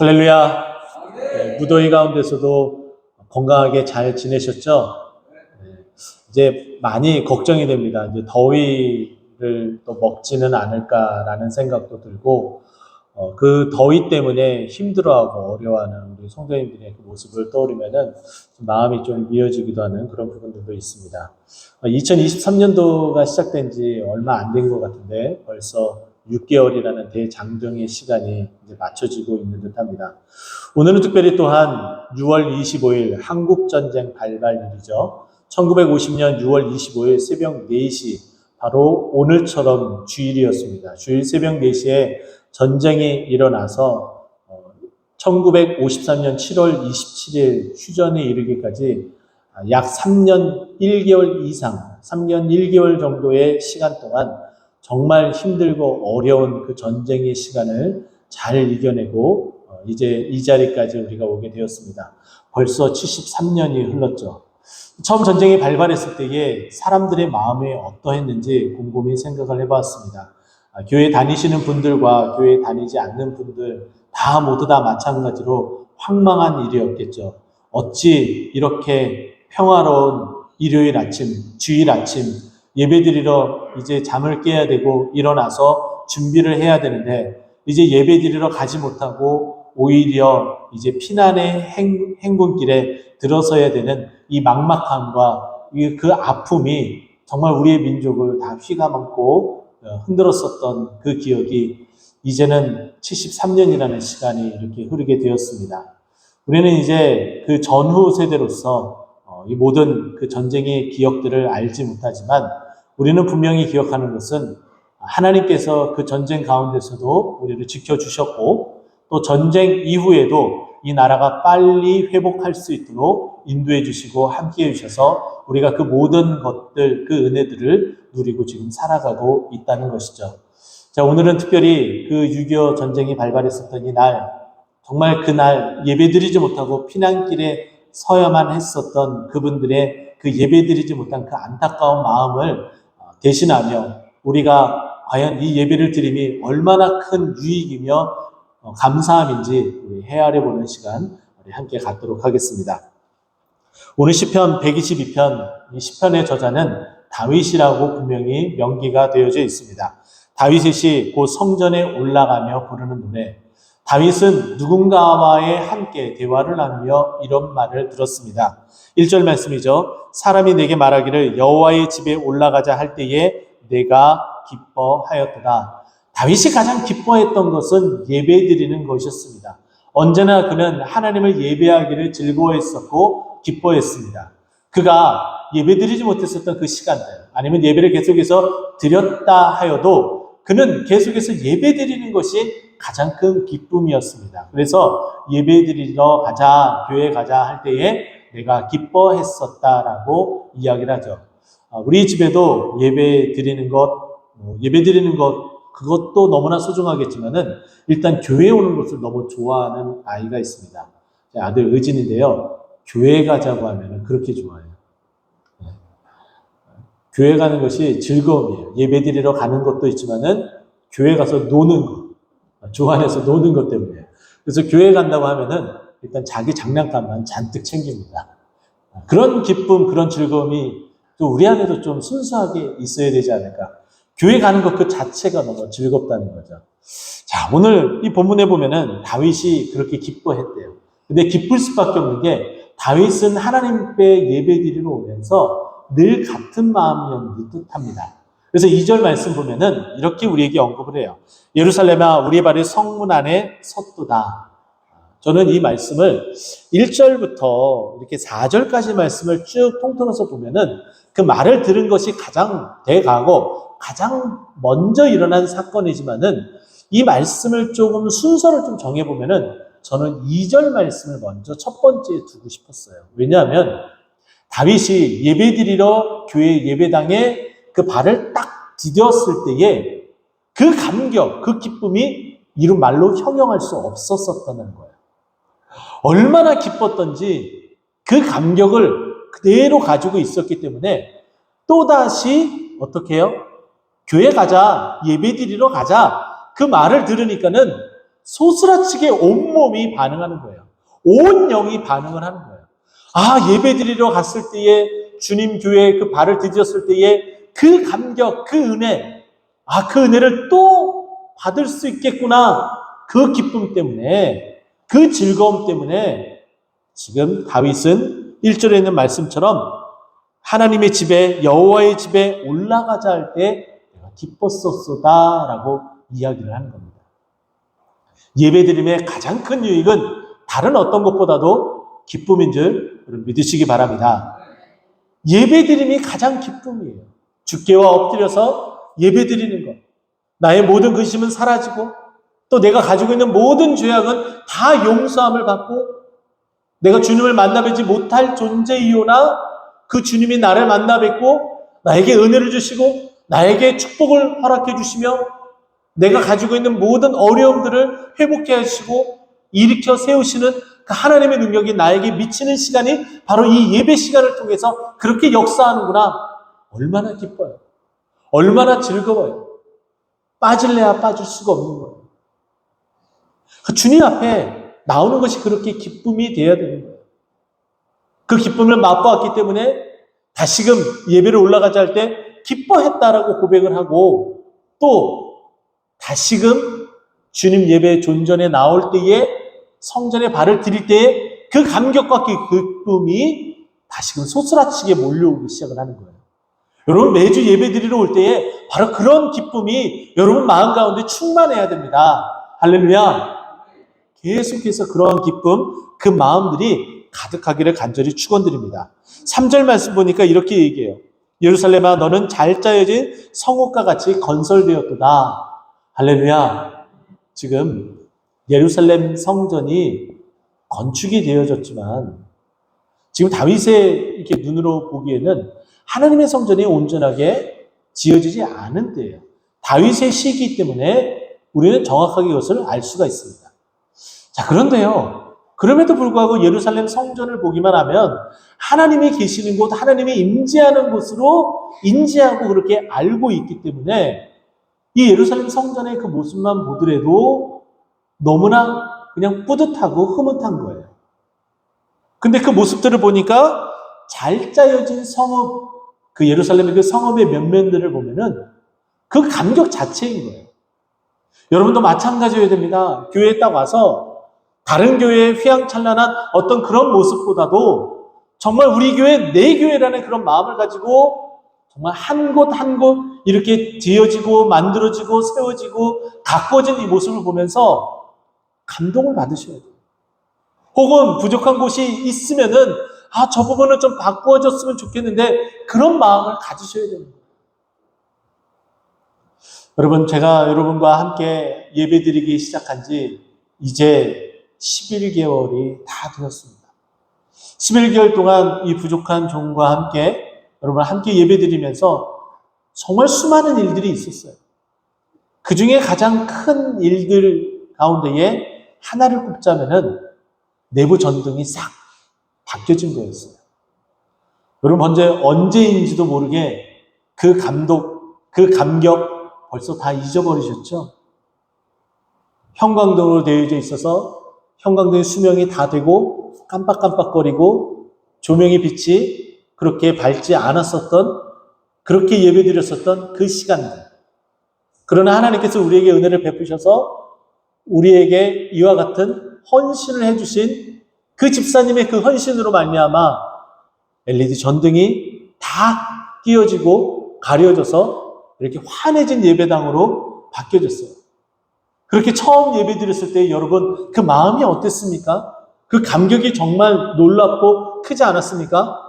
할렐루야. 네, 무더위 가운데서도 건강하게 잘 지내셨죠? 네, 이제 많이 걱정이 됩니다. 이제 더위를 또 먹지는 않을까라는 생각도 들고, 그 더위 때문에 힘들어하고 어려워하는 우리 성도님들의 그 모습을 떠올리면은 마음이 좀 미어지기도 하는 그런 부분들도 있습니다. 2023년도가 시작된 지 얼마 안 된 것 같은데 벌써 6개월이라는 대장정의 시간이 이제 맞춰지고 있는 듯합니다. 오늘은 특별히 또한 6월 25일 한국전쟁 발발일이죠. 1950년 6월 25일 새벽 4시 바로 오늘처럼 주일이었습니다. 주일 새벽 4시에 전쟁이 일어나서 1953년 7월 27일 휴전에 이르기까지 약 3년 1개월 이상, 3년 1개월 정도의 시간 동안 정말 힘들고 어려운 그 전쟁의 시간을 잘 이겨내고 이제 이 자리까지 우리가 오게 되었습니다. 벌써 73년이 흘렀죠. 처음 전쟁이 발발했을 때에 사람들의 마음이 어떠했는지 곰곰이 생각을 해봤습니다. 교회 다니시는 분들과 교회 다니지 않는 분들 다 모두 다 마찬가지로 황망한 일이었겠죠. 어찌 이렇게 평화로운 일요일 아침, 주일 아침 예배드리러 이제 잠을 깨야 되고 일어나서 준비를 해야 되는데 이제 예배드리러 가지 못하고 오히려 이제 피난의 행군길에 들어서야 되는 이 막막함과 그 아픔이 정말 우리의 민족을 다 휘감고 흔들었었던 그 기억이 이제는 73년이라는 시간이 이렇게 흐르게 되었습니다. 우리는 이제 그 전후 세대로서 이 모든 그 전쟁의 기억들을 알지 못하지만 우리는 분명히 기억하는 것은 하나님께서 그 전쟁 가운데서도 우리를 지켜주셨고 또 전쟁 이후에도 이 나라가 빨리 회복할 수 있도록 인도해 주시고 함께해 주셔서 우리가 그 모든 것들, 그 은혜들을 누리고 지금 살아가고 있다는 것이죠. 자, 오늘은 특별히 그 6.25 전쟁이 발발했었던 이 날, 정말 그날 예배드리지 못하고 피난길에 서야만 했었던 그분들의 그 예배드리지 못한 그 안타까운 마음을 대신하며 우리가 과연 이 예배를 드림이 얼마나 큰 유익이며 감사함인지 우리 헤아려 보는 시간 우리 함께 갖도록 하겠습니다. 오늘 시편 122편, 이 시편의 저자는 다윗이라고 분명히 명기가 되어져 있습니다. 다윗이 곧 성전에 올라가며 부르는 노래. 다윗은 누군가와의 함께 대화를 나누며 이런 말을 들었습니다. 1절 말씀이죠. 사람이 내게 말하기를 여호와의 집에 올라가자 할 때에 내가 기뻐하였도다. 다윗이 가장 기뻐했던 것은 예배드리는 것이었습니다. 언제나 그는 하나님을 예배하기를 즐거워했었고 기뻐했습니다. 그가 예배드리지 못했었던 그 시간들 아니면 예배를 계속해서 드렸다 하여도 그는 계속해서 예배드리는 것이 가장 큰 기쁨이었습니다. 그래서 예배드리러 가자, 교회 가자 할 때에 내가 기뻐했었다라고 이야기를 하죠. 우리 집에도 예배드리는 것 그것도 너무나 소중하겠지만은 일단 교회에 오는 것을 너무 좋아하는 아이가 있습니다. 제 아들 의진인데요. 교회 가자고 하면은 그렇게 좋아해요. 교회 가는 것이 즐거움이에요. 예배 드리러 가는 것도 있지만은 교회 가서 노는 것, 좋아해서 노는 것 때문에. 그래서 교회 간다고 하면은 일단 자기 장난감만 잔뜩 챙깁니다. 그런 기쁨, 그런 즐거움이 또 우리 안에도 좀 순수하게 있어야 되지 않을까. 교회 가는 것 그 자체가 너무 즐겁다는 거죠. 자, 오늘 이 본문에 보면은 다윗이 그렇게 기뻐했대요. 근데 기쁠 수밖에 없는 게 다윗은 하나님 앞에 예배드리러 오면서 늘 같은 마음이었는 듯합니다. 그래서 2절 말씀 보면은 이렇게 우리에게 언급을 해요. 예루살렘아 우리의 발이 성문 안에 섰도다. 저는 이 말씀을 1절부터 이렇게 4절까지 말씀을 쭉 통틀어서 보면은 그 말을 들은 것이 가장 대가고 가장 먼저 일어난 사건이지만은 이 말씀을 조금 순서를 좀 정해보면은 저는 2절 말씀을 먼저 첫 번째에 두고 싶었어요. 왜냐하면 다윗이 예배드리러 교회 예배당에 그 발을 딱 디뎠을 때에 그 감격, 그 기쁨이 이루 말로 형용할 수 없었었다는 거예요. 얼마나 기뻤던지 그 감격을 그대로 가지고 있었기 때문에 또다시 어떻게 해요? 교회 가자, 예배 드리러 가자. 그 말을 들으니까는 소스라치게 온몸이 반응하는 거예요. 온 영이 반응을 하는 거예요. 아, 예배드리러 갔을 때에 주님 교회에 그 발을 디뎠을 때에 그 감격, 그 은혜, 아, 그 은혜를 또 받을 수 있겠구나. 그 기쁨 때문에, 그 즐거움 때문에 지금 다윗은 1절에 있는 말씀처럼 하나님의 집에, 여호와의 집에 올라가자 할 때 내가 기뻤었소다라고 이야기를 하는 겁니다. 예배드림의 가장 큰 유익은 다른 어떤 것보다도 기쁨인 줄 믿으시기 바랍니다. 예배드림이 가장 기쁨이에요. 주께와 엎드려서 예배드리는 것. 나의 모든 근심은 사라지고 또 내가 가지고 있는 모든 죄악은 다 용서함을 받고 내가 주님을 만나 뵙지 못할 존재이오나 그 주님이 나를 만나 뵙고 나에게 은혜를 주시고 나에게 축복을 허락해 주시며 내가 가지고 있는 모든 어려움들을 회복해 하시고 일으켜 세우시는 그 하나님의 능력이 나에게 미치는 시간이 바로 이 예배 시간을 통해서 그렇게 역사하는구나. 얼마나 기뻐요. 얼마나 즐거워요. 빠질래야 빠질 수가 없는 거예요. 그 주님 앞에 나오는 것이 그렇게 기쁨이 되어야 되는 거예요. 그 기쁨을 맛보았기 때문에 다시금 예배를 올라가자 할 때 기뻐했다라고 고백을 하고 또 다시금 주님 예배 존전에 나올 때에 성전에 발을 디딜 때에 그 감격과 그 기쁨이 다시금 소스라치게 몰려오기 시작을 하는 거예요. 여러분 매주 예배 드리러 올 때에 바로 그런 기쁨이 여러분 마음 가운데 충만해야 됩니다. 할렐루야. 계속해서 그러한 기쁨, 그 마음들이 가득하기를 간절히 축원드립니다. 3절 말씀 보니까 이렇게 얘기해요. 예루살렘아 너는 잘 짜여진 성읍과 같이 건설되었도다. 할렐루야. 지금 예루살렘 성전이 건축이 되어졌지만 지금 다윗의 이렇게 눈으로 보기에는 하나님의 성전이 온전하게 지어지지 않은 때예요. 다윗의 시기 때문에 우리는 정확하게 이것을 알 수가 있습니다. 자, 그런데요. 그럼에도 불구하고 예루살렘 성전을 보기만 하면 하나님이 계시는 곳, 하나님이 임재하는 곳으로 인지하고 그렇게 알고 있기 때문에 이 예루살렘 성전의 그 모습만 보더라도 너무나 그냥 뿌듯하고 흐뭇한 거예요. 근데 그 모습들을 보니까 잘 짜여진 성읍, 그 예루살렘의 그 성읍의 면면들을 보면은 그 감격 자체인 거예요. 여러분도 마찬가지여야 됩니다. 교회에 딱 와서 다른 교회의 휘황찬란한 어떤 그런 모습보다도 정말 우리 교회, 내 교회라는 그런 마음을 가지고 정말 한 곳 한 곳 이렇게 지어지고 만들어지고 세워지고 가꿔진 이 모습을 보면서 감동을 받으셔야 돼요. 혹은 부족한 곳이 있으면은 아, 저 부분은 좀 바꾸어졌으면 좋겠는데 그런 마음을 가지셔야 됩니다. 여러분, 제가 여러분과 함께 예배드리기 시작한 지 이제 11개월이 다 되었습니다. 11개월 동안 이 부족한 종과 함께 여러분 함께 예배드리면서 정말 수많은 일들이 있었어요. 그 중에 가장 큰 일들 가운데에 하나를 꼽자면은 내부 전등이 싹 바뀌어진 거였어요. 여러분 언제인지도 모르게 그 감격 벌써 다 잊어버리셨죠? 형광등으로 되어져 있어서 형광등의 수명이 다 되고 깜빡깜빡거리고 조명의 빛이 그렇게 밝지 않았었던 그렇게 예배드렸었던 그 시간들. 그러나 하나님께서 우리에게 은혜를 베푸셔서 우리에게 이와 같은 헌신을 해주신 그 집사님의 그 헌신으로 말미암아 LED 전등이 다 끼워지고 가려져서 이렇게 환해진 예배당으로 바뀌어졌어요. 그렇게 처음 예배드렸을 때 여러분 그 마음이 어땠습니까? 그 감격이 정말 놀랍고 크지 않았습니까?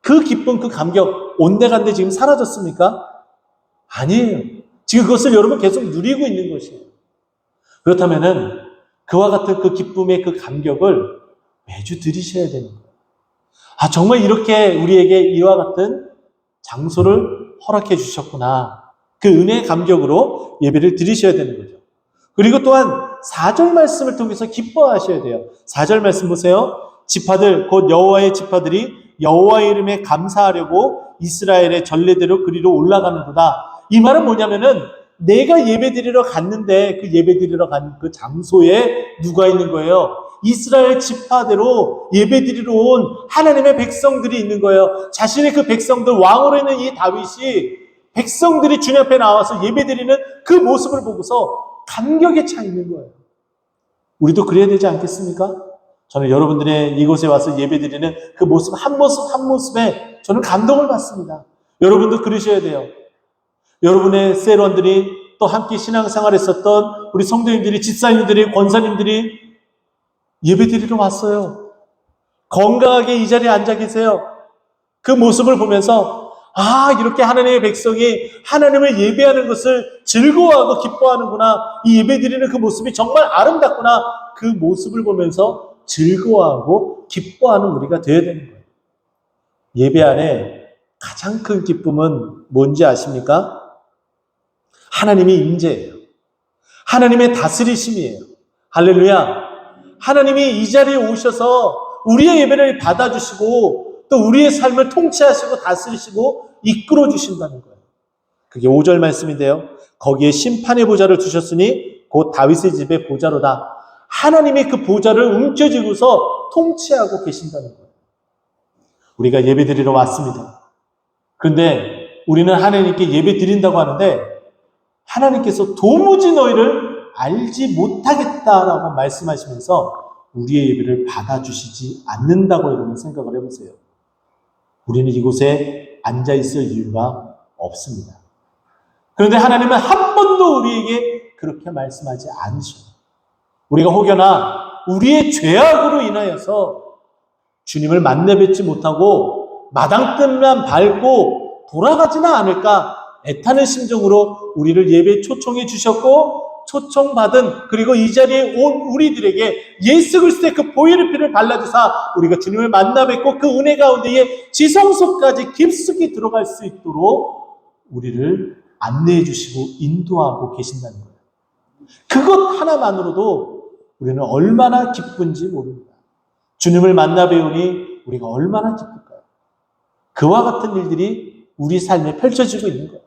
그 기쁨, 그 감격 온데간데 지금 사라졌습니까? 아니에요. 지금 그것을 여러분 계속 누리고 있는 것이에요. 그렇다면은 그와 같은 그 기쁨의 그 감격을 매주 들이셔야 되는 거예요. 아, 정말 이렇게 우리에게 이와 같은 장소를 허락해 주셨구나. 그 은혜의 감격으로 예배를 드리셔야 되는 거죠. 그리고 또한 4절 말씀을 통해서 기뻐하셔야 돼요. 4절 말씀 보세요. 지파들 곧 여호와의 지파들이 여호와의 이름에 감사하려고 이스라엘의 전례대로 그리로 올라가는도다. 이 말은 뭐냐면은 내가 예배드리러 갔는데 그 예배드리러 간 그 장소에 누가 있는 거예요? 이스라엘 지파대로 예배드리러 온 하나님의 백성들이 있는 거예요. 자신의 그 백성들, 왕으로 있는 이 다윗이 백성들이 주님 앞에 나와서 예배드리는 그 모습을 보고서 감격에 차 있는 거예요. 우리도 그래야 되지 않겠습니까? 저는 여러분들의 이곳에 와서 예배드리는 그 모습 한 모습 한 모습에 저는 감동을 받습니다. 여러분도 그러셔야 돼요. 여러분의 셀원들이 또 함께 신앙생활했었던 우리 성도님들이, 집사님들이, 권사님들이 예배드리러 왔어요. 건강하게 이 자리에 앉아 계세요. 그 모습을 보면서 이렇게 하나님의 백성이 하나님을 예배하는 것을 즐거워하고 기뻐하는구나. 이 예배드리는 그 모습이 정말 아름답구나. 그 모습을 보면서 즐거워하고 기뻐하는 우리가 되어야 되는 거예요. 예배 안에 가장 큰 기쁨은 뭔지 아십니까? 하나님의 임재예요. 하나님의 다스리심이에요. 할렐루야. 하나님이 이 자리에 오셔서 우리의 예배를 받아주시고 또 우리의 삶을 통치하시고 다스리시고 이끌어 주신다는 거예요. 그게 5절 말씀인데요. 거기에 심판의 보좌를 두셨으니 곧 다윗의 집의 보좌로다. 하나님이 그 보좌를 움켜쥐고서 통치하고 계신다는 거예요. 우리가 예배 드리러 왔습니다. 그런데 우리는 하나님께 예배 드린다고 하는데 하나님께서 도무지 너희를 알지 못하겠다라고 말씀하시면서 우리의 예배를 받아주시지 않는다고 여러분 생각을 해보세요. 우리는 이곳에 앉아있을 이유가 없습니다. 그런데 하나님은 한 번도 우리에게 그렇게 말씀하지 않으셔요. 우리가 혹여나 우리의 죄악으로 인하여서 주님을 만나 뵙지 못하고 마당끝만 밟고 돌아가지는 않을까 애타는 심정으로 우리를 예배에 초청해 주셨고 초청받은 그리고 이 자리에 온 우리들에게 예수 그리스도의 그 보혈의 피를 발라주사 우리가 주님을 만나 뵙고 그 은혜 가운데에 지성소까지 깊숙이 들어갈 수 있도록 우리를 안내해 주시고 인도하고 계신다는 거예요. 그것 하나만으로도 우리는 얼마나 기쁜지 모릅니다. 주님을 만나 뵈오니 우리가 얼마나 기쁠까요? 그와 같은 일들이 우리 삶에 펼쳐지고 있는 거예요.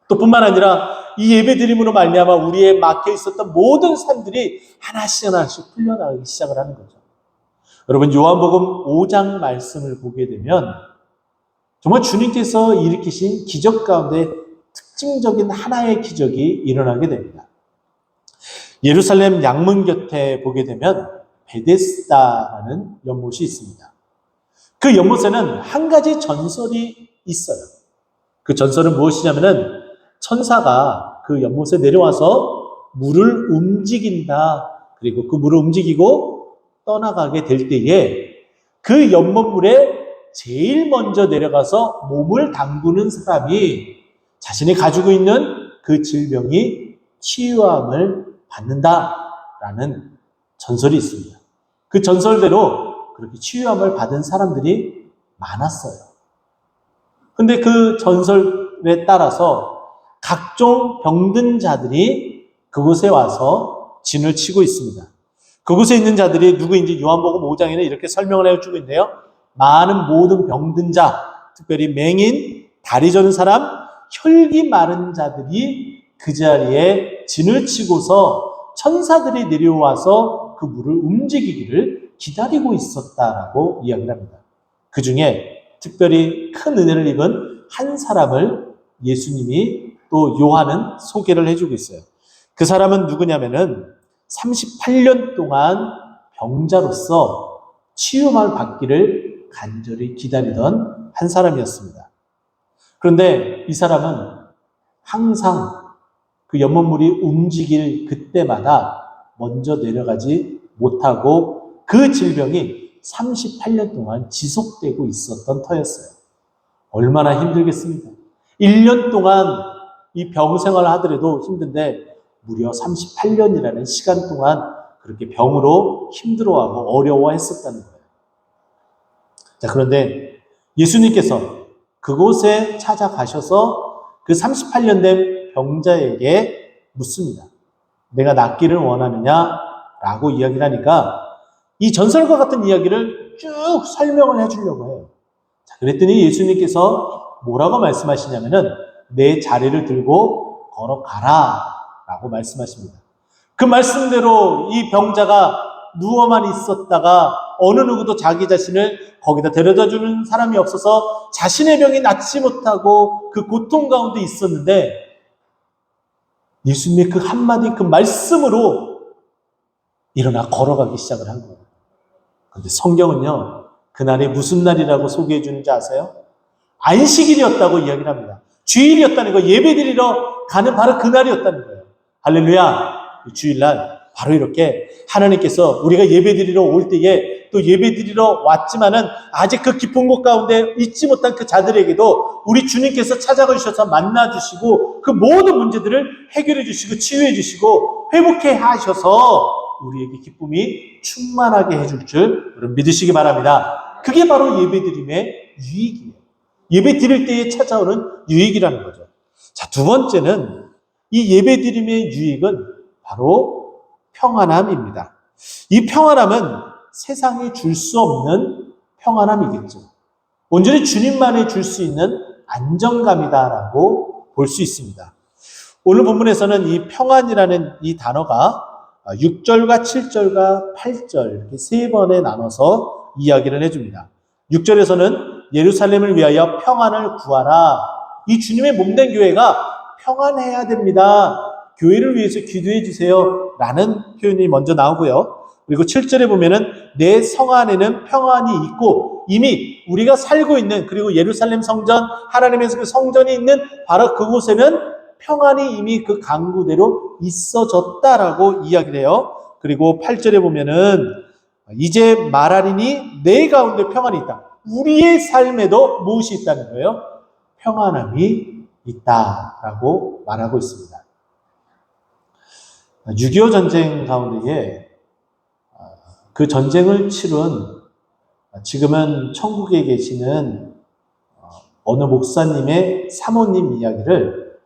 또 뿐만 아니라 이 예배드림으로 말미암아 우리의 막혀 있었던 모든 삶들이 하나씩 풀려나가기 시작을 하는 거죠. 여러분 요한복음 5장 말씀을 보게 되면 정말 주님께서 일으키신 기적 가운데 특징적인 하나의 기적이 일어나게 됩니다. 예루살렘 양문 곁에 보게 되면 베데스다라는 연못이 있습니다. 그 연못에는 한 가지 전설이 있어요. 그 전설은 무엇이냐면은 천사가 그 연못에 내려와서 물을 움직인다. 그리고 그 물을 움직이고 떠나가게 될 때에 그 연못물에 제일 먼저 내려가서 몸을 담그는 사람이 자신이 가지고 있는 그 질병이 치유함을 받는다라는 전설이 있습니다. 그 전설대로 그렇게 치유함을 받은 사람들이 많았어요. 근데 그 전설에 따라서 각종 병든 자들이 그곳에 와서 진을 치고 있습니다. 그곳에 있는 자들이 누구인지 요한복음 5장에는 이렇게 설명을 해주고 있는데요. 많은 모든 병든 자, 특별히 맹인, 다리 저는 사람, 혈기 마른 자들이 그 자리에 진을 치고서 천사들이 내려와서 그 물을 움직이기를 기다리고 있었다라고 이야기를 합니다. 그 중에 특별히 큰 은혜를 입은 한 사람을 예수님이 또 요한은 소개를 해주고 있어요. 그 사람은 누구냐면은 38년 동안 병자로서 치유만 받기를 간절히 기다리던 한 사람이었습니다. 그런데 이 사람은 항상 그 연못물이 움직일 그때마다 먼저 내려가지 못하고 그 질병이 38년 동안 지속되고 있었던 터였어요. 얼마나 힘들겠습니까? 1년 동안 이 병 생활을 하더라도 힘든데 무려 38년이라는 시간 동안 그렇게 병으로 힘들어하고 어려워했었다는 거예요. 자, 그런데 예수님께서 그곳에 찾아가셔서 그 38년 된 병자에게 묻습니다. 내가 낫기를 원하느냐? 라고 이야기를 하니까 이 전설과 같은 이야기를 쭉 설명을 해주려고 해요. 자, 그랬더니 예수님께서 뭐라고 말씀하시냐면은 내 자리를 들고 걸어가라 라고 말씀하십니다. 그 말씀대로 이 병자가 누워만 있었다가 어느 누구도 자기 자신을 거기다 데려다 주는 사람이 없어서 자신의 병이 낫지 못하고 그 고통 가운데 있었는데 예수님의 그 한마디 그 말씀으로 일어나 걸어가기 시작을 한 거예요. 그런데 성경은요, 그날이 무슨 날이라고 소개해 주는지 아세요? 안식일이었다고 이야기를 합니다. 주일이었다는 거, 예배드리러 가는 바로 그날이었다는 거예요. 할렐루야! 주일날 바로 이렇게 하나님께서 우리가 예배드리러 올 때에 또 예배드리러 왔지만은 아직 그 깊은 곳 가운데 있지 못한 그 자들에게도 우리 주님께서 찾아가 주셔서 만나 주시고 그 모든 문제들을 해결해 주시고 치유해 주시고 회복해 하셔서 우리에게 기쁨이 충만하게 해줄 줄 여러분 믿으시기 바랍니다. 그게 바로 예배드림의 유익이에요. 예배 드릴 때에 찾아오는 유익이라는 거죠. 자, 두 번째는 이 예배 드림의 유익은 바로 평안함입니다. 이 평안함은 세상이 줄 수 없는 평안함이겠죠. 온전히 주님만이 줄 수 있는 안정감이다라고 볼 수 있습니다. 오늘 본문에서는 이 평안이라는 이 단어가 6절과 7절과 8절 이렇게 세 번에 나눠서 이야기를 해줍니다. 6절에서는 예루살렘을 위하여 평안을 구하라. 이 주님의 몸된 교회가 평안해야 됩니다. 교회를 위해서 기도해 주세요. 라는 표현이 먼저 나오고요. 그리고 7절에 보면은 내 성 안에는 평안이 있고 이미 우리가 살고 있는 그리고 예루살렘 성전, 하나님의 그 성전이 있는 바로 그곳에는 평안이 이미 그 강구대로 있어졌다라고 이야기를 해요. 그리고 8절에 보면은 이제 말하리니 내 가운데 평안이 있다. 우리의 삶에도 무엇이 있다는 거예요? 평안함이 있다라고 말하고 있습니다. 6.25 전쟁 가운데에 그 전쟁을 치룬 지금은 천국에 계시는 어느 목사님의 사모님 이야기를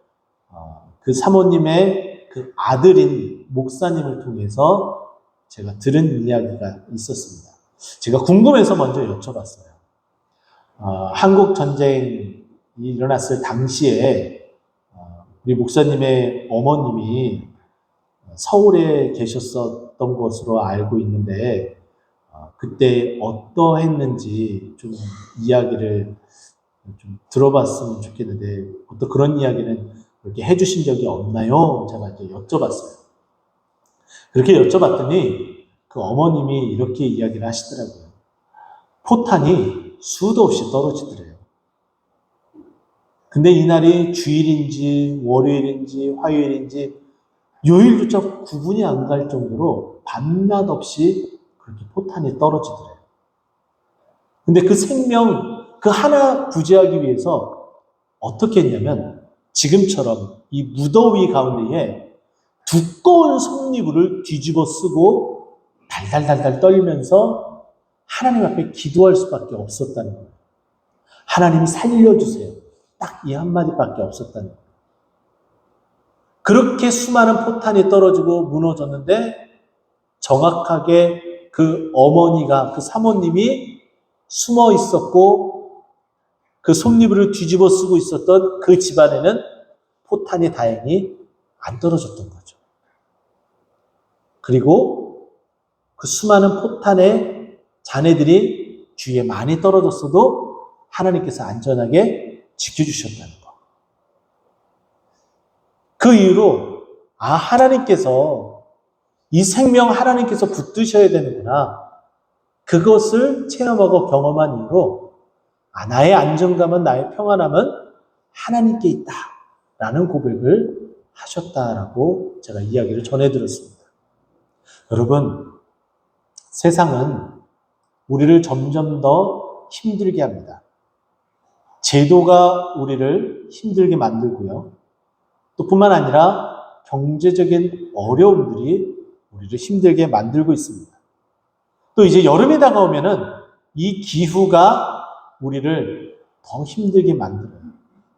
그 사모님의 그 아들인 목사님을 통해서 제가 들은 이야기가 있었습니다. 제가 궁금해서 먼저 여쭤봤어요. 한국 전쟁이 일어났을 당시에 우리 목사님의 어머님이 서울에 계셨었던 것으로 알고 있는데 그때 어떠했는지 좀 이야기를 좀 들어봤으면 좋겠는데 어떤 그런 이야기는 그렇게 해주신 적이 없나요? 제가 이제 여쭤봤어요. 그렇게 여쭤봤더니 그 어머님이 이렇게 이야기를 하시더라고요. 포탄이 수도 없이 떨어지더래요. 근데 이날이 주일인지 월요일인지 화요일인지 요일조차 구분이 안 갈 정도로 밤낮 없이 그렇게 포탄이 떨어지더래요. 근데 그 생명, 그 하나 구제하기 위해서 어떻게 했냐면 지금처럼 이 무더위 가운데에 두꺼운 속리부를 뒤집어 쓰고 달달달달 떨면서 하나님 앞에 기도할 수밖에 없었다는 거예요. 하나님 살려주세요. 딱 이 한마디밖에 없었다는 거예요. 그렇게 수많은 포탄이 떨어지고 무너졌는데 정확하게 그 어머니가, 그 사모님이 숨어 있었고 그 속리부를 뒤집어 쓰고 있었던 그 집안에는 포탄이 다행히 안 떨어졌던 거죠. 그리고 그 수많은 포탄의 잔해들이 주위에 많이 떨어졌어도 하나님께서 안전하게 지켜주셨다는 거. 그 이후로 하나님께서 이 생명 하나님께서 붙드셔야 되는구나. 그것을 체험하고 경험한 이후로 나의 안정감은 나의 평안함은 하나님께 있다라는 고백을 하셨다라고 제가 이야기를 전해드렸습니다. 여러분, 세상은 우리를 점점 더 힘들게 합니다. 제도가 우리를 힘들게 만들고요. 또 뿐만 아니라 경제적인 어려움들이 우리를 힘들게 만들고 있습니다. 또 이제 여름이 다가오면은 이 기후가 우리를 더 힘들게 만들어요.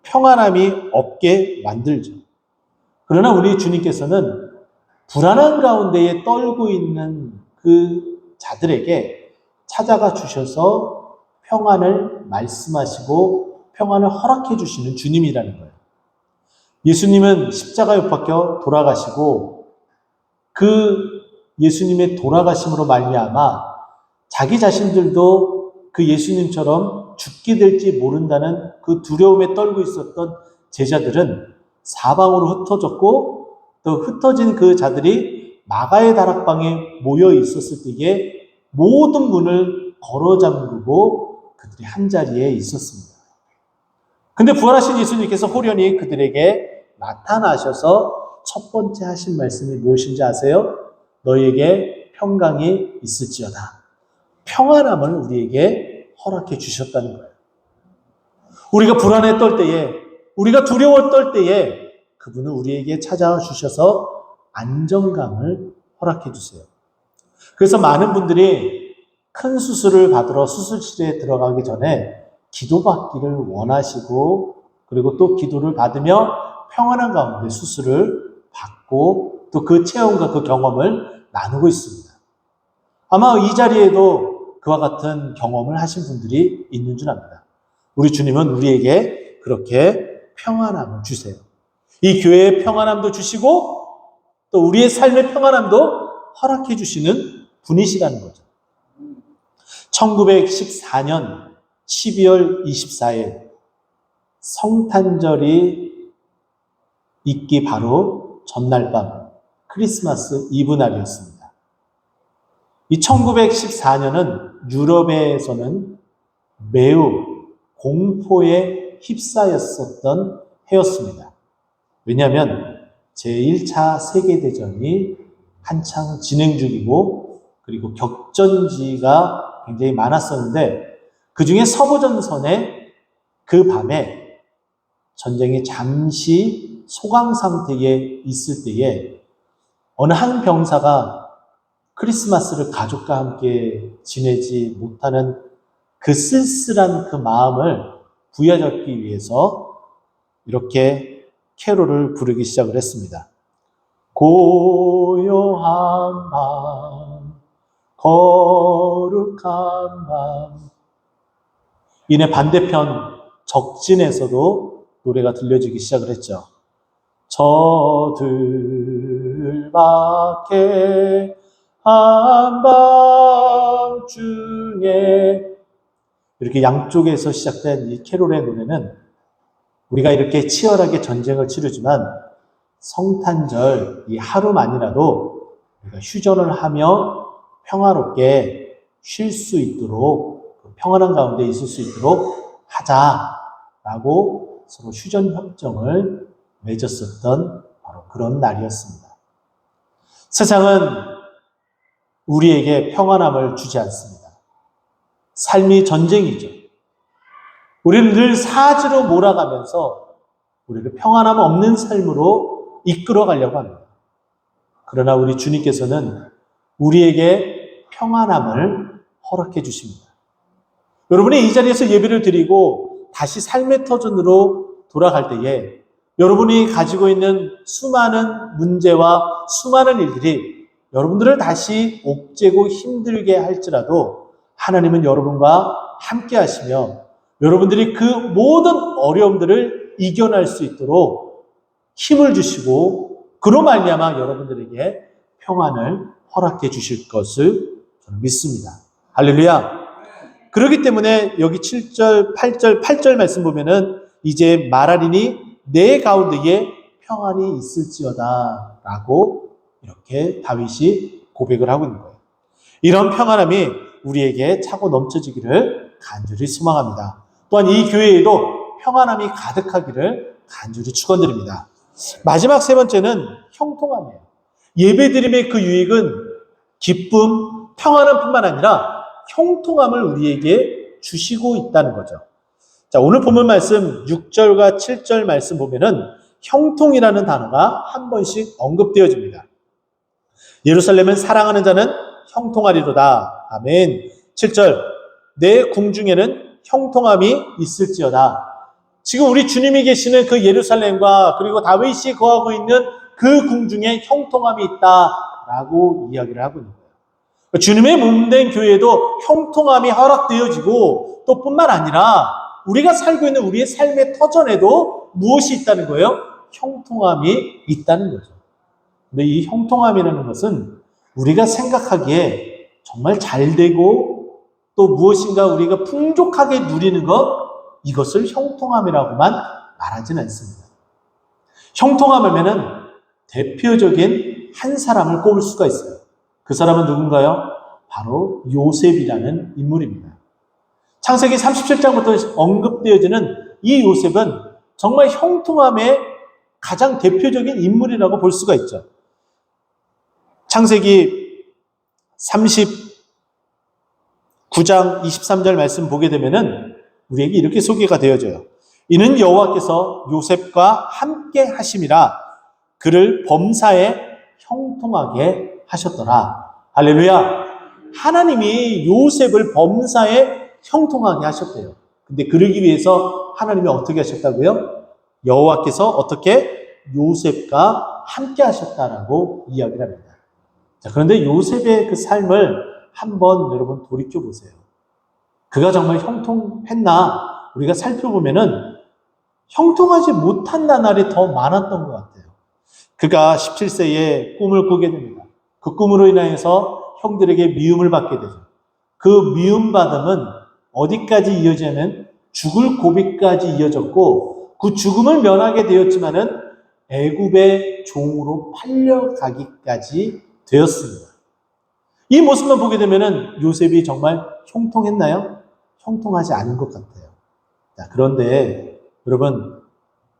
평안함이 없게 만들죠. 그러나 우리 주님께서는 불안한 가운데에 떨고 있는 그 자들에게 찾아가 주셔서 평안을 말씀하시고 평안을 허락해 주시는 주님이라는 거예요. 예수님은 십자가에 못 박혀 돌아가시고 그 예수님의 돌아가심으로 말미암아 자기 자신들도 그 예수님처럼 죽게 될지 모른다는 그 두려움에 떨고 있었던 제자들은 사방으로 흩어졌고 또 흩어진 그 자들이 마가의 다락방에 모여 있었을 때에 모든 문을 걸어 잠그고 그들이 한자리에 있었습니다. 근데 부활하신 예수님께서 호련히 그들에게 나타나셔서 첫 번째 하신 말씀이 무엇인지 아세요? 너희에게 평강이 있을지어다. 평안함을 우리에게 허락해 주셨다는 거예요. 우리가 불안에 떨 때에, 우리가 두려워 떨 때에 그분은 우리에게 찾아와 주셔서 안정감을 허락해 주세요. 그래서 많은 분들이 큰 수술을 받으러 수술실에 들어가기 전에 기도받기를 원하시고 그리고 또 기도를 받으며 평안한 가운데 수술을 받고 또 그 체험과 그 경험을 나누고 있습니다. 아마 이 자리에도 그와 같은 경험을 하신 분들이 있는 줄 압니다. 우리 주님은 우리에게 그렇게 평안함을 주세요. 이 교회의 평안함도 주시고 또 우리의 삶의 평안함도 허락해 주시는 분이시라는 거죠. 1914년 12월 24일 성탄절이 있기 바로 전날 밤 크리스마스 이브 날이었습니다. 이 1914년은 유럽에서는 매우 공포에 휩싸였었던 해였습니다. 왜냐하면 제1차 세계대전이 한창 진행 중이고 그리고 격전지가 굉장히 많았었는데 그중에 서부전선에 그 밤에 전쟁이 잠시 소강 상태에 있을 때에 어느 한 병사가 크리스마스를 가족과 함께 지내지 못하는 그 쓸쓸한 그 마음을 부여잡기 위해서 이렇게 캐롤을 부르기 시작을 했습니다. 고요한 밤, 거룩한 밤. 이내 반대편 적진에서도 노래가 들려지기 시작을 했죠. 저들밖에 한밤중에 이렇게 양쪽에서 시작된 이 캐롤의 노래는 우리가 이렇게 치열하게 전쟁을 치르지만 성탄절 이 하루만이라도 우리가 휴전을 하며 평화롭게 쉴 수 있도록 평안한 가운데 있을 수 있도록 하자라고 서로 휴전 협정을 맺었었던 바로 그런 날이었습니다. 세상은 우리에게 평안함을 주지 않습니다. 삶이 전쟁이죠. 우리는 늘 사지로 몰아가면서 우리를 평안함 없는 삶으로 이끌어 가려고 합니다. 그러나 우리 주님께서는 우리에게 평안함을 허락해 주십니다. 여러분이 이 자리에서 예배를 드리고 다시 삶의 터전으로 돌아갈 때에 여러분이 가지고 있는 수많은 문제와 수많은 일들이 여러분들을 다시 옥죄고 힘들게 할지라도 하나님은 여러분과 함께 하시며 여러분들이 그 모든 어려움들을 이겨낼 수 있도록 힘을 주시고 그로 말미암아 여러분들에게 평안을 허락해 주실 것을 저는 믿습니다. 할렐루야. 그렇기 때문에 여기 7절, 8절 말씀 보면은 이제 말하리니 내 가운데에 평안이 있을지어다 라고 이렇게 다윗이 고백을 하고 있는 거예요. 이런 평안함이 우리에게 차고 넘쳐지기를 간절히 소망합니다. 또한 이 교회에도 평안함이 가득하기를 간절히 축원드립니다. 마지막 세 번째는 형통함이에요. 예배드림의 그 유익은 기쁨, 평안함뿐만 아니라 형통함을 우리에게 주시고 있다는 거죠. 자, 오늘 본문 말씀 6절과 7절 말씀 보면은 형통이라는 단어가 한 번씩 언급되어집니다. 예루살렘은 사랑하는 자는 형통하리로다. 아멘. 7절 내 궁중에는 형통함이 있을지어다. 지금 우리 주님이 계시는 그 예루살렘과 그리고 다윗이 거하고 있는 그 궁중에 형통함이 있다라고 이야기를 하고 있는 거예요. 주님의 몸된 교회에도 형통함이 허락되어지고 또 뿐만 아니라 우리가 살고 있는 우리의 삶의 터전에도 무엇이 있다는 거예요? 형통함이 있다는 거죠. 근데 이 형통함이라는 것은 우리가 생각하기에 정말 잘 되고 또 무엇인가 우리가 풍족하게 누리는 것, 이것을 형통함이라고만 말하지는 않습니다. 형통함하면은 대표적인 한 사람을 꼽을 수가 있어요. 그 사람은 누군가요? 바로 요셉이라는 인물입니다. 창세기 37장부터 언급되어지는 이 요셉은 정말 형통함의 가장 대표적인 인물이라고 볼 수가 있죠. 창세기 39장 23절 말씀 보게 되면은 우리에게 이렇게 소개가 되어져요. 이는 여호와께서 요셉과 함께 하심이라 그를 범사에 형통하게 하셨더라. 할렐루야. 하나님이 요셉을 범사에 형통하게 하셨대요. 근데 그러기 위해서 하나님이 어떻게 하셨다고요? 여호와께서 어떻게 요셉과 함께 하셨다라고 이야기를 합니다. 자, 그런데 요셉의 그 삶을 한번 여러분 돌이켜 보세요. 그가 정말 형통했나? 우리가 살펴보면은 형통하지 못한 나날이 더 많았던 것 같아요. 그가 17세에 꿈을 꾸게 됩니다. 그 꿈으로 인하여서 형들에게 미움을 받게 되죠. 그 미움받음은 어디까지 이어지냐면 죽을 고비까지 이어졌고 그 죽음을 면하게 되었지만은 애굽의 종으로 팔려가기까지 되었습니다. 이 모습만 보게 되면은 요셉이 정말 형통했나요? 형통하지 않은 것 같아요. 자, 그런데 여러분,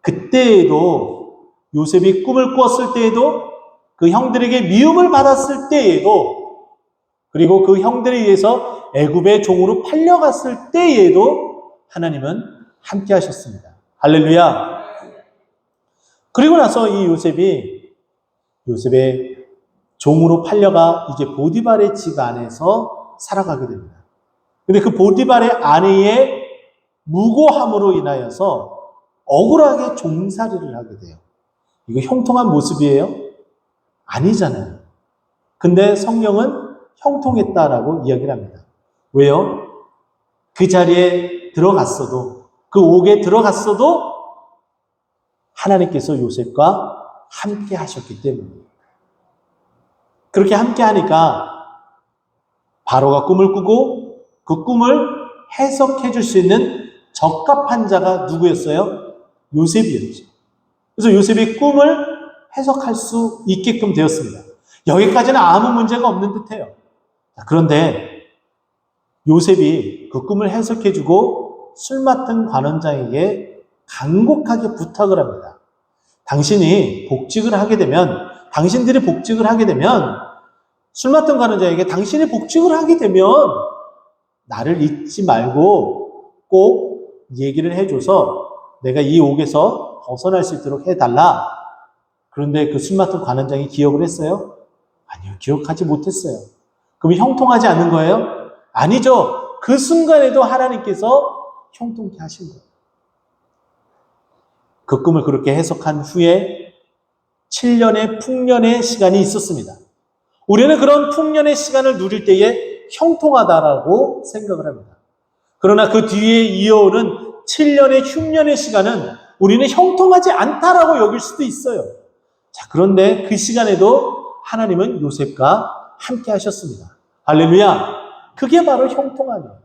그때에도 요셉이 꿈을 꾸었을 때에도 그 형들에게 미움을 받았을 때에도 그리고 그 형들에 의해서 애굽의 종으로 팔려갔을 때에도 하나님은 함께 하셨습니다. 할렐루야. 그리고 나서 이 요셉의 종으로 팔려가 이제 보디발의 집 안에서 살아가게 됩니다. 근데 그 보디발의 아내의 무고함으로 인하여서 억울하게 종살이를 하게 돼요. 이거 형통한 모습이에요? 아니잖아요. 근데 성경은 형통했다라고 이야기를 합니다. 왜요? 그 자리에 들어갔어도, 그 옥에 들어갔어도 하나님께서 요셉과 함께 하셨기 때문입니다. 그렇게 함께 하니까 바로가 꿈을 꾸고 그 꿈을 해석해 줄 수 있는 적합한 자가 누구였어요? 요셉이었죠. 그래서 요셉이 꿈을 해석할 수 있게끔 되었습니다. 여기까지는 아무 문제가 없는 듯해요. 그런데 요셉이 그 꿈을 해석해 주고 술 맡은 관원장에게 간곡하게 부탁을 합니다. 당신들이 복직을 하게 되면 술 맡은 관원장에게 당신이 복직을 하게 되면 나를 잊지 말고 꼭 얘기를 해줘서 내가 이 옥에서 벗어날 수 있도록 해달라. 그런데 그 술 맡은 관원장이 기억을 했어요? 아니요, 기억하지 못했어요. 그럼 형통하지 않는 거예요? 아니죠. 그 순간에도 하나님께서 형통케 하신 거예요. 그 꿈을 그렇게 해석한 후에 7년의 풍년의 시간이 있었습니다. 우리는 그런 풍년의 시간을 누릴 때에 형통하다라고 생각을 합니다. 그러나 그 뒤에 이어오는 7년의 흉년의 시간은 우리는 형통하지 않다라고 여길 수도 있어요. 자, 그런데 그 시간에도 하나님은 요셉과 함께 하셨습니다. 할렐루야. 그게 바로 형통함이에요.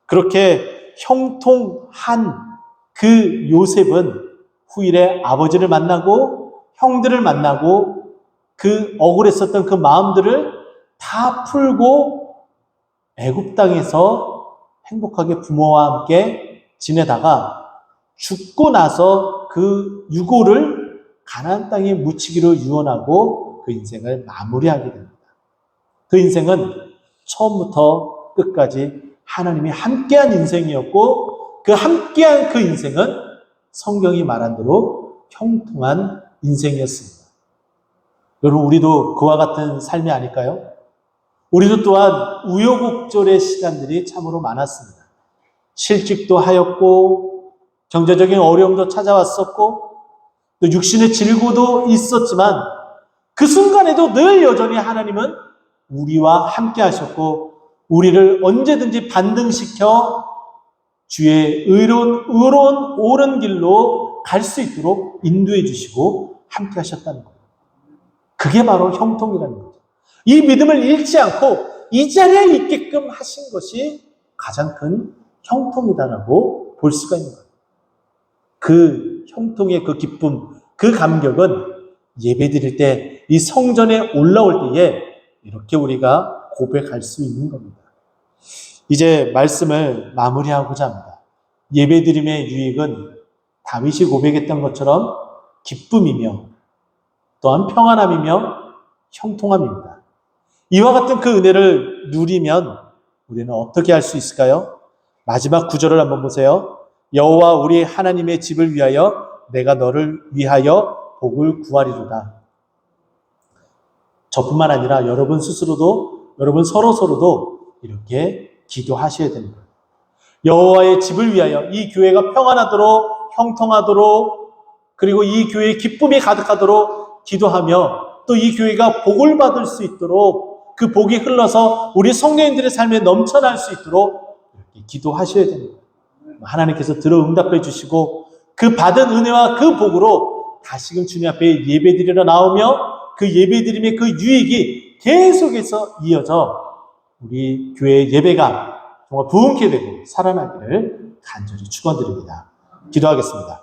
그렇게 형통한 그 요셉은 후일에 아버지를 만나고 형들을 만나고 그 억울했었던 그 마음들을 다 풀고 애굽 땅에서 행복하게 부모와 함께 지내다가 죽고 나서 그 유고를 가나안 땅에 묻히기로 유언하고 그 인생을 마무리하게 됩니다. 그 인생은 처음부터 끝까지 하나님이 함께한 인생이었고 그 함께한 그 인생은 성경이 말한 대로 형통한 인생이었습니다. 여러분, 우리도 그와 같은 삶이 아닐까요? 우리도 또한 우여곡절의 시간들이 참으로 많았습니다. 실직도 하였고 경제적인 어려움도 찾아왔었고 또 육신의 질고도 있었지만 그 순간에도 늘 여전히 하나님은 우리와 함께 하셨고 우리를 언제든지 반등시켜 주의 의로운 옳은 길로 갈 수 있도록 인도해 주시고 함께 하셨다는 거예요. 그게 바로 형통이라는 거죠. 이 믿음을 잃지 않고 이 자리에 있게끔 하신 것이 가장 큰 형통이다라고 볼 수가 있는 거예요. 그 형통의 그 기쁨, 그 감격은 예배 드릴 때, 이 성전에 올라올 때에 이렇게 우리가 고백할 수 있는 겁니다. 이제 말씀을 마무리하고자 합니다. 예배 드림의 유익은 다윗이 고백했던 것처럼 기쁨이며 또한 평안함이며 형통함입니다. 이와 같은 그 은혜를 누리면 우리는 어떻게 할 수 있을까요? 마지막 구절을 한번 보세요. 여호와 우리 하나님의 집을 위하여 내가 너를 위하여 복을 구하리로다. 저뿐만 아니라 여러분 스스로도, 여러분 서로서로도 이렇게 기도하셔야 됩니다. 여호와의 집을 위하여, 이 교회가 평안하도록, 형통하도록, 그리고 이 교회에 기쁨이 가득하도록 기도하며, 또 이 교회가 복을 받을 수 있도록, 그 복이 흘러서 우리 성도인들의 삶에 넘쳐날 수 있도록 이렇게 기도하셔야 됩니다. 하나님께서 들어 응답해 주시고 그 받은 은혜와 그 복으로 다시금 주님 앞에 예배드리러 나오며 그 예배드림의 그 유익이 계속해서 이어져 우리 교회 예배가 정말 부흥케 되고 살아나기를 간절히 축원드립니다. 기도하겠습니다.